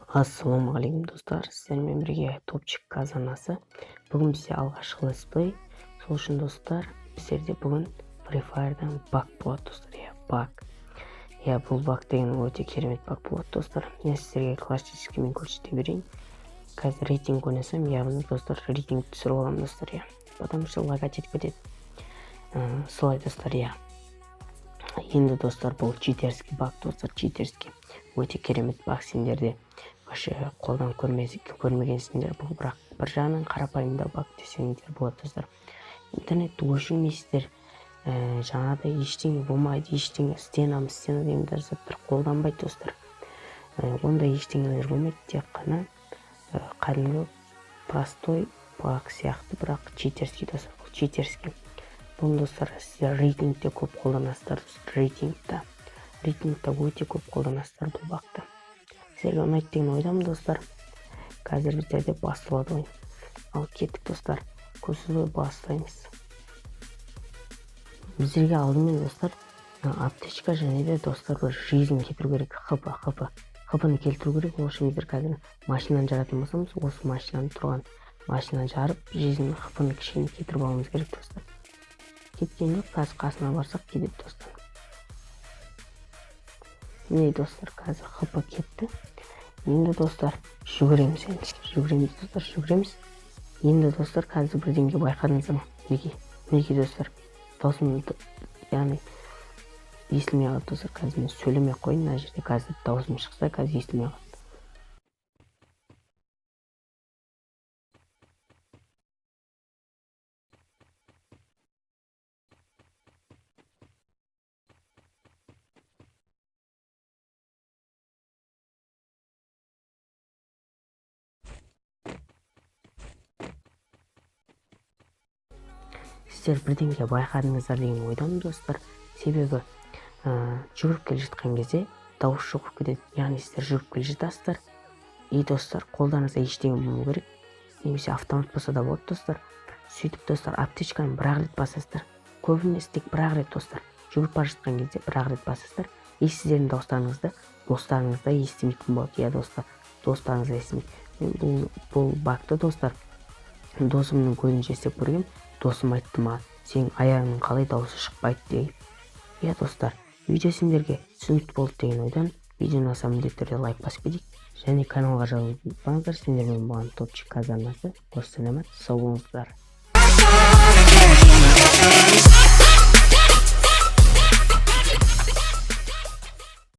Ассалаумағалейкум достар, сіздермен бірге топчик казанасы. Бүгін бізде алғашқы летсплей. Сол үшін достар, біздерде бүгін Free Fire'дан баг болады достар. Баг. Бұл баг деген өте керемет баг болады достар. Мен сіздерге классическиймен көрсете берейін. Қазір рейтинг ойнасам, яғни достар рейтинг түсіріп аламын достар. Потому что лагать етіп кетеді. Солай достар. Енді достар, бұл читерский баг достар, читерский. Өте керемет баг, сендерде вообще қолдан көрмегенсіңдер. Бұл бірақ бір жағынан қарапайымда баг десеңдер болады достар. Интернетті өшірмейсіздер, жаңағыдай ештеңе болмайды, ештеңе стена деймдер заттар қолданбайды достар. Ондай ештеңелер болмайды, тек қана кәдімгі простой баг сияқты, бірақ читерский достар. Бұл читерский. Бұл достар, сіздер рейтингте көп қолданасыздар. Рейтингте өте көп қолданасыздар бұл багты. Сіздерге ұнайды деген ойдамын достар. Қазір біздерде басталады ойын. Ал кеттік достар, көзсіз бастаймыз. Біздерге алдымен достар аптечка және де достар бір жизнь кетіру керек. ХП-ны келтіру керек. Ол үшін біздер қазір машинаны жаратын болсамыз, осы машинаны тұрған машинаны жарып, жизнь ХП-ны кішкене кетіріп алуымыз керек достар. Кеткен жоқ, қазір қасына барсақ кетеді достар. Міне достар, қазір ХП кетті. Енді достар жүгіреміз, жүгіреміз. Енді достар, қазір бірдеңе байқадыңыз ба? Неге достар? Даусым, яғни естілмей қалды достар. Қазір мен сөйлемей қойын, мына жерде қазір даусым шықса, қазір естілмей қалды. Сіздер бірдеңе байқадыңыздар деген ойдамын достар. Себебі жүгіріп келе жатқан кезде дауыс шығып кетеді. Яғни сіздер жүріп келе жатасыздар. Достар, қолдарыңызда ештеңе болмау керек. Немесе автомат болса да болады достар. Сөйтіп достар, аптечканы бір-ақ рет басасыздар. Көп емес, тек бір-ақ рет достар. Жүгіріп бара жатқан кезде бір-ақ рет басасыздар. Сіздердің дауыстарыңызды достарыңызда естімейтін болады. Достар, достарыңызда естімейді. Бұл багты достар, досымның көзінше істеп көргем. Досым айтты маған, сен аяғыңның қалай дауысы шықпайды деген. Достар, видео сендерге түсінікті болды деген ойдан видеоны аса міндетті түрде лайк басып кетейік. Және каналға жазылуды ұмытпаңыздар. Сендермен болған топчик казанасы. Қош сәлемет, сау болыңыздар.